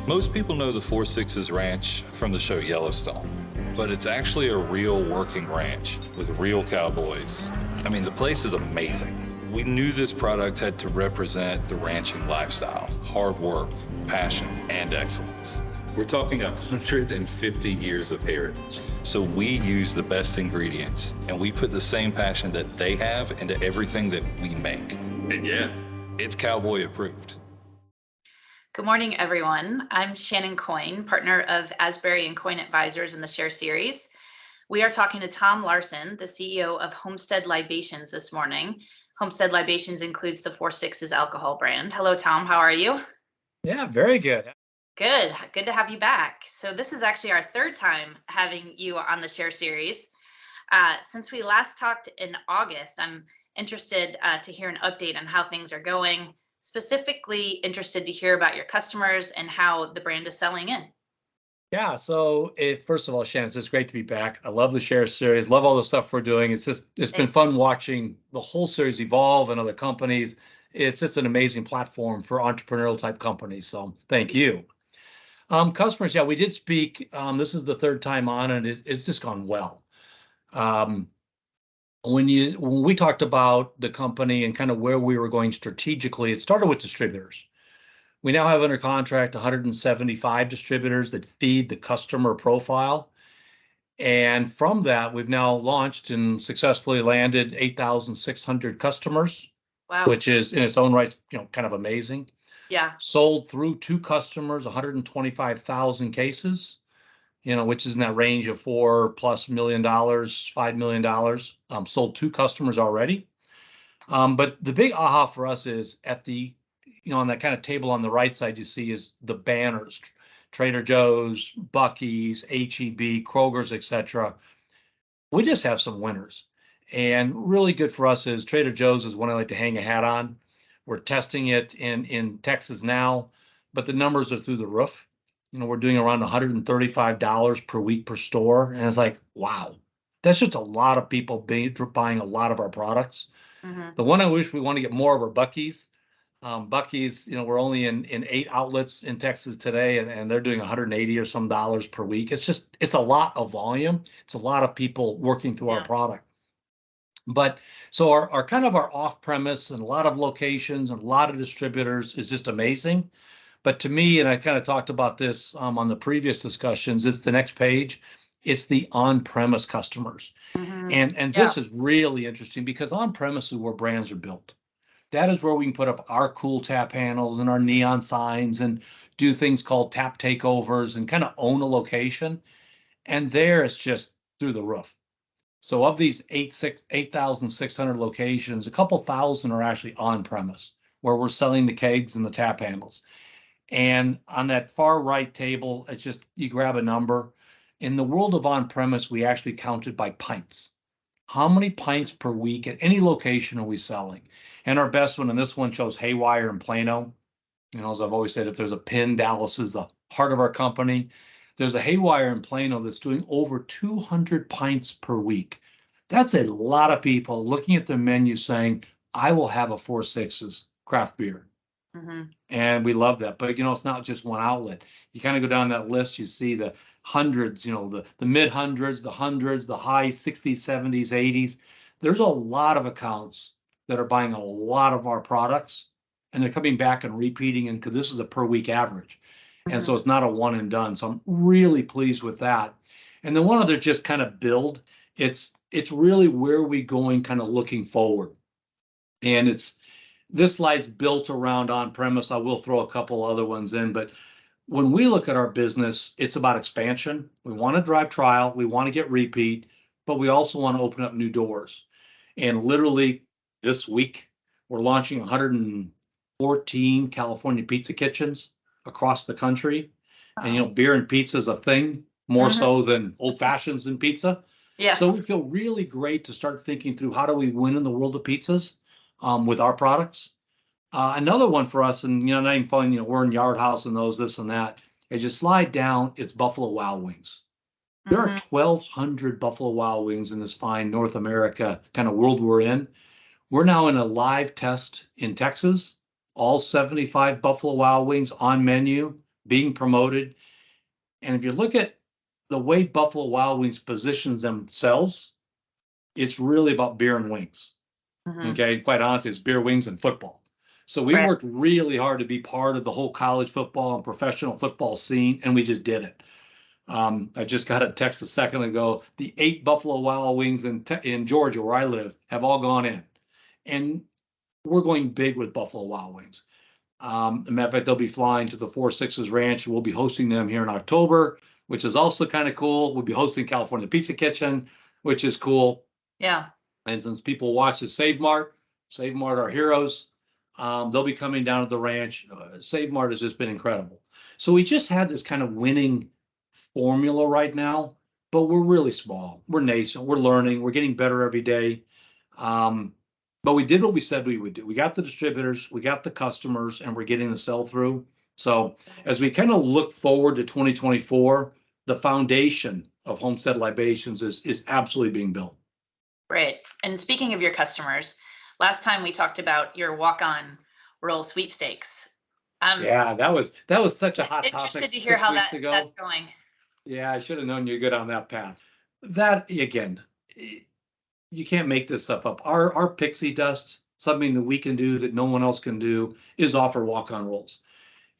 Most people know the Four Sixes Ranch from the show Yellowstone, but it's actually a real working ranch with real cowboys. I mean, the place is amazing. We knew this product had to represent the ranching lifestyle, hard work, passion, and excellence. We're talking 150 years of heritage. So we use the best ingredients, and we put the same passion that they have into everything that we make. And yeah, it's cowboy approved. Good morning, everyone. I'm Shannon Coyne, partner of Asbury and Coyne Advisors in the Share Series. We are talking to Tom Larsen, the CEO of Homestead Libations this morning. Homestead Libations includes the Four Sixes alcohol brand. Hello, Tom. How are you? Yeah, very good. Good. Good to have you back. So this is actually our third time having you on the Share Series. Since we last talked in August, I'm interested to hear an update on how things are going. Specifically interested to hear about your customers and how the brand is selling in. Yeah, so first of all, Shannon, it's just great to be back. I love the Share Series, love all the stuff we're doing. It's been fun watching the whole series evolve and other companies. It's just an amazing platform for entrepreneurial type companies. So thank you. Customers, yeah, we did speak. This is the third time on, and it's just gone well. When we talked about the company and kind of where we were going strategically, it started with distributors. We now have under contract 175 distributors that feed the customer profile. And from that, we've now launched and successfully landed 8,600 customers, Wow. Which is in its own right, kind of amazing. Yeah. Sold through two customers, 125,000 cases. Which is in that range of $4+ million, $5 million, sold to customers already. But the big aha for us is at the, on that kind of table on the right side, you see is the banners, Trader Joe's, Buc-ee's, H-E-B, Kroger's, etc. We just have some winners. And really good for us is Trader Joe's is one I like to hang a hat on. We're testing it in Texas now, but the numbers are through the roof. We're doing around $135 per week per store. And it's like, wow, that's just a lot of people buying a lot of our products. Mm-hmm. The one I wish we want to get more of are Buc-ee's. Buc-ee's, we're only in 8 outlets in Texas today, and they're doing $180 or some dollars per week. It's a lot of volume. It's a lot of people working through our product. But so our kind of our off-premise and a lot of locations and a lot of distributors is just amazing. But to me, and I kind of talked about this on the previous discussions, it's the next page. It's the on-premise customers. Mm-hmm. And this is really interesting because on-premise is where brands are built. That is where we can put up our cool tap handles and our neon signs and do things called tap takeovers and kind of own a location. And there it's just through the roof. So of these 8,600 locations, a couple thousand are actually on-premise, where we're selling the kegs and the tap handles. And on that far right table, it's just, you grab a number. In the world of on-premise, we actually counted by pints. How many pints per week at any location are we selling? And our best one, and this one shows Haywire in Plano. As I've always said, if there's a pin, Dallas is the heart of our company. There's a Haywire in Plano that's doing over 200 pints per week. That's a lot of people looking at the menu saying, I will have a Four Sixes craft beer. Mm-hmm. And we love that. But, it's not just one outlet. You kind of go down that list, you see the hundreds, the mid hundreds, the hundreds, the high 60s, 70s, 80s. There's a lot of accounts that are buying a lot of our products, and they're coming back and repeating, and because this is a per week average. Mm-hmm. And so it's not a one and done. So I'm really pleased with that. And then one other just kind of build, it's really where we going kind of looking forward. And this slide's built around on-premise. I will throw a couple other ones in, but when we look at our business, it's about expansion. We want to drive trial. We want to get repeat, but we also want to open up new doors. And literally this week, we're launching 114 California pizza kitchens across the country. Wow. And, beer and pizza is a thing, more so than old fashions and pizza. Yeah. So we feel really great to start thinking through how do we win in the world of pizzas. With our products. Another one for us, and not even fun, we're in Yard House and this and that. As you slide down, it's Buffalo Wild Wings. There are 1,200 Buffalo Wild Wings in this fine North America kind of world we're in. We're now in a live test in Texas. All 75 Buffalo Wild Wings on menu being promoted. And if you look at the way Buffalo Wild Wings positions themselves, it's really about beer and wings. Mhm. Okay, quite honestly, it's beer, wings, and football. So we Right. worked really hard to be part of the whole college football and professional football scene, and we just did it. I just got a text a second ago. The 8 Buffalo Wild Wings in Georgia, where I live, have all gone in, and we're going big with Buffalo Wild Wings. As a matter of fact, they'll be flying to the 4 Sixes Ranch, and we'll be hosting them here in October, which is also kind of cool. We'll be hosting California Pizza Kitchen, which is cool. Yeah. And since people watch the Save Mart our heroes, they'll be coming down to the ranch. Save Mart has just been incredible. So we just had this kind of winning formula right now, but we're really small. We're nascent. We're learning. We're getting better every day. But we did what we said we would do. We got the distributors, we got the customers, and we're getting the sell through. So as we kind of look forward to 2024, the foundation of Homestead Libations is absolutely being built. Right. And speaking of your customers, last time we talked about your walk-on roll sweepstakes. Yeah, that was such a hot Interested topic to hear 6 how weeks ago. that's going. Yeah, I should have known you're good on that path. That again, you can't make this stuff up. Our pixie dust, something that we can do that no one else can do, is offer walk-on rolls.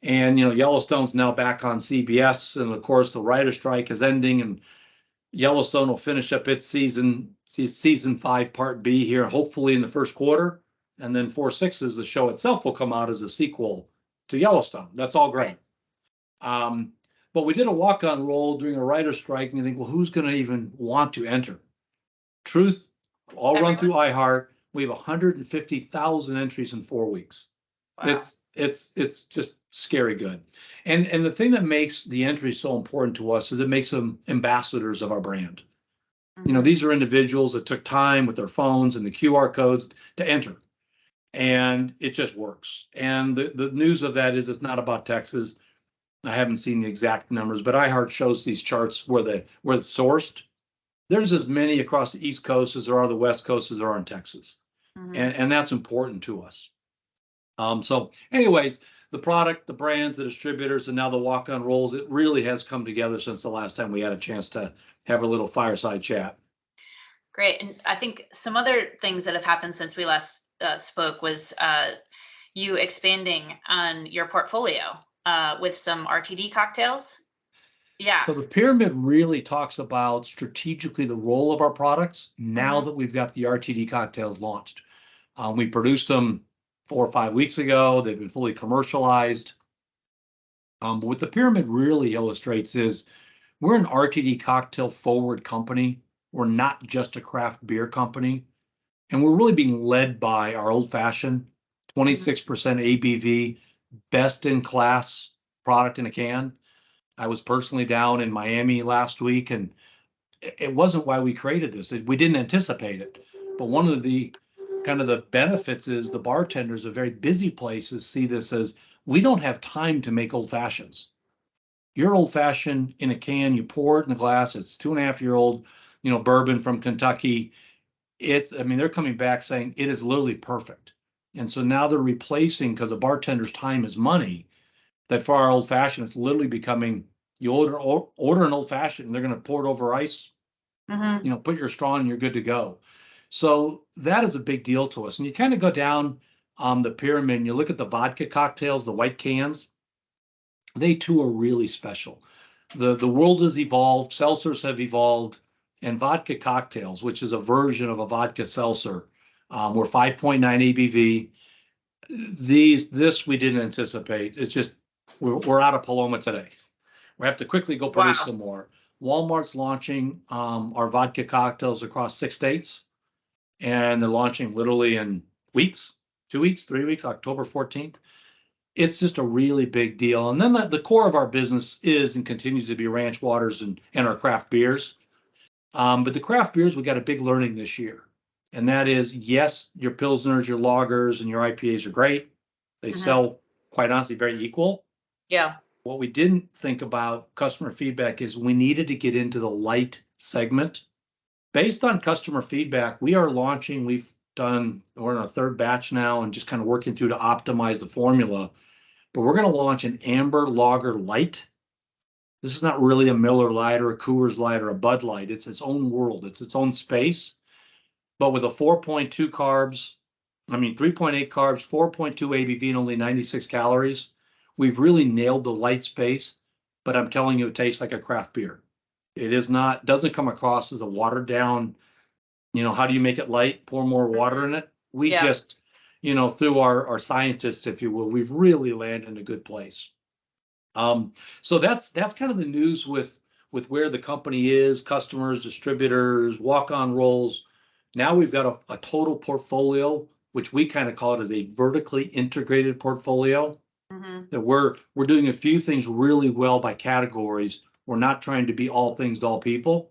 And Yellowstone's now back on CBS, and of course the writer strike is ending, and Yellowstone will finish up its season 5 part B here, hopefully in the first quarter, and then 4 Sixes, the show itself, will come out as a sequel to Yellowstone. That's all great. But we did a walk-on roll during a writer's strike, and you think, well, who's going to even want to enter? Truth, all run through iHeart. We have 150,000 entries in 4 weeks. Wow. It's just scary good. And the thing that makes the entry so important to us is it makes them ambassadors of our brand. Mm-hmm. These are individuals that took time with their phones and the QR codes to enter. And it just works. And the news of that is it's not about Texas. I haven't seen the exact numbers, but iHeart shows these charts where it's sourced. There's as many across the East Coast as there are the West Coast as there are in Texas. Mm-hmm. And that's important to us. So anyways, the product, the brands, the distributors, and now the walk-on rolls, it really has come together since the last time we had a chance to have a little fireside chat. Great. And I think some other things that have happened since we last spoke was you expanding on your portfolio with some RTD cocktails. Yeah. So the pyramid really talks about strategically the role of our products now that we've got the RTD cocktails launched. We produced them 4 or 5 weeks ago. They've been fully commercialized. But what the pyramid really illustrates is we're an RTD cocktail forward company. We're not just a craft beer company. And we're really being led by our old fashioned 26% ABV, best in class product in a can. I was personally down in Miami last week, and it wasn't why we created this. We didn't anticipate it. But one of the kind of the benefits is the bartenders of very busy places see this as we don't have time to make old fashions. Your old fashioned in a can, you pour it in a glass. It's 2.5-year-old, bourbon from Kentucky. They're coming back saying it is literally perfect. And so now they're replacing, because a bartender's time is money, that for our old fashioned, it's literally becoming, you order an old fashioned and they're going to pour it over ice, put your straw and you're good to go. So that is a big deal to us. And you kind of go down the pyramid and you look at the vodka cocktails, the white cans, they too are really special. The world has evolved, seltzers have evolved, and vodka cocktails, which is a version of a vodka seltzer, were 5.9 ABV. This we didn't anticipate. It's just, we're out of Paloma today. We have to quickly go produce some more. Walmart's launching our vodka cocktails across 6 states, and they're launching literally in weeks, 2 weeks, 3 weeks, October 14th. It's just a really big deal. And then the core of our business is and continues to be ranch waters and our craft beers. But the craft beers, we got a big learning this year. And that is, yes, your Pilsners, your lagers, and your IPAs are great. They sell, quite honestly, very equal. Yeah. What we didn't think about customer feedback is we needed to get into the light segment. Based on customer feedback, we're in our 3rd batch now and just kind of working through to optimize the formula. but we're going to launch an amber lager light. This is not really a Miller Lite or a Coors Light or a Bud Light. It's its own world. It's its own space, but with a 4.2 carbs, 3.8 carbs, 4.2 ABV, and only 96 calories. We've really nailed the light space, but I'm telling you, it tastes like a craft beer. It is not, doesn't come across as a watered down, how do you make it light? Pour more water in it. We just, through our scientists, if you will, we've really landed in a good place. So that's kind of the news with where the company is, customers, distributors, walk-on rolls. Now we've got a total portfolio, which we kind of call it as a vertically integrated portfolio. That we're doing a few things really well by categories. We're not trying to be all things to all people.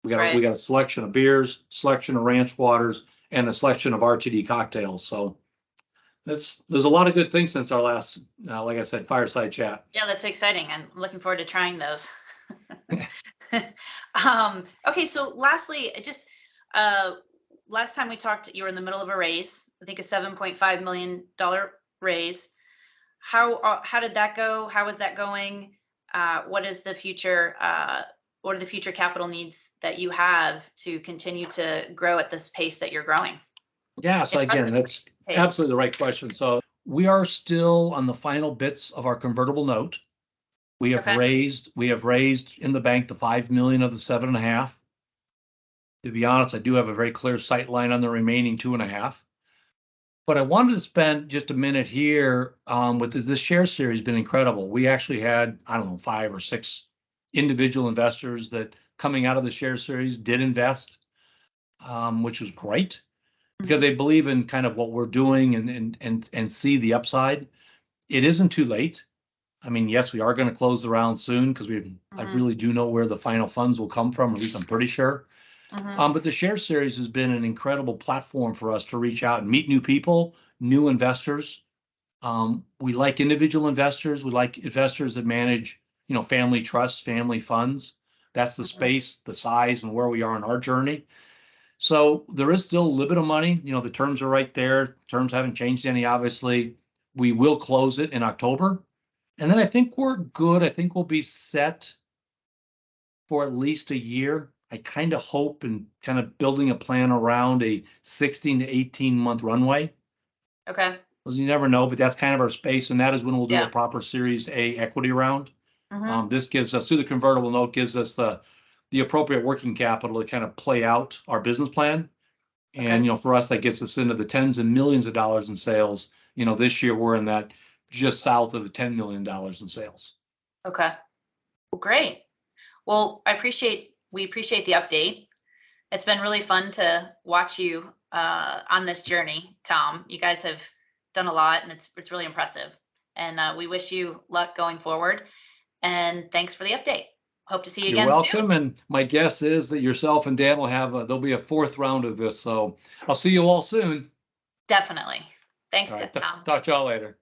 We got a selection of beers, selection of ranch waters, and a selection of RTD cocktails. So there's a lot of good things since our last, like I said, fireside chat. Yeah, that's exciting. I'm looking forward to trying those. Okay, so lastly, just last time we talked, you were in the middle of a raise. I think a $7.5 million raise. How did that go? How is that going? What is the future? What are the future capital needs that you have to continue to grow at this pace that you're growing? Yeah, so again, that's absolutely the right question. So we are still on the final bits of our convertible note. We have raised in the bank the 5 million of the 7.5. To be honest, I do have a very clear sight line on the remaining 2.5. But I wanted to spend just a minute here with this share series. Been incredible. We actually had, 5 or 6 individual investors that coming out of the share series did invest, which was great because they believe in kind of what we're doing and see the upside. It isn't too late. Yes, we are going to close the round soon because I really do know where the final funds will come from. At least I'm pretty sure. But the share series has been an incredible platform for us to reach out and meet new people, new investors. We like individual investors. We like investors that manage, family trusts, family funds. That's the space, the size, and where we are in our journey. So there is still a little bit of money. The terms are right there. Terms haven't changed any, obviously. We will close it in October. And then I think we're good. I think we'll be set for at least a year. I kind of hope and kind of building a plan around a 16 to 18 month runway. Okay. Because you never know, but that's kind of our space. And that is when we'll do a proper Series A equity round. This gives us, through the convertible note, gives us the appropriate working capital to kind of play out our business plan. And, for us, that gets us into the tens of millions of dollars in sales. This year we're in that just south of the $10 million in sales. Okay. Well, great. Well, we appreciate the update. It's been really fun to watch you on this journey, Tom. You guys have done a lot, and it's really impressive. And we wish you luck going forward. And thanks for the update. Hope to see you again soon. You're welcome. And my guess is that yourself and Dan will have there'll be a 4th round of this. So I'll see you all soon. Definitely. Thanks, all right, Tom. Talk to y'all later.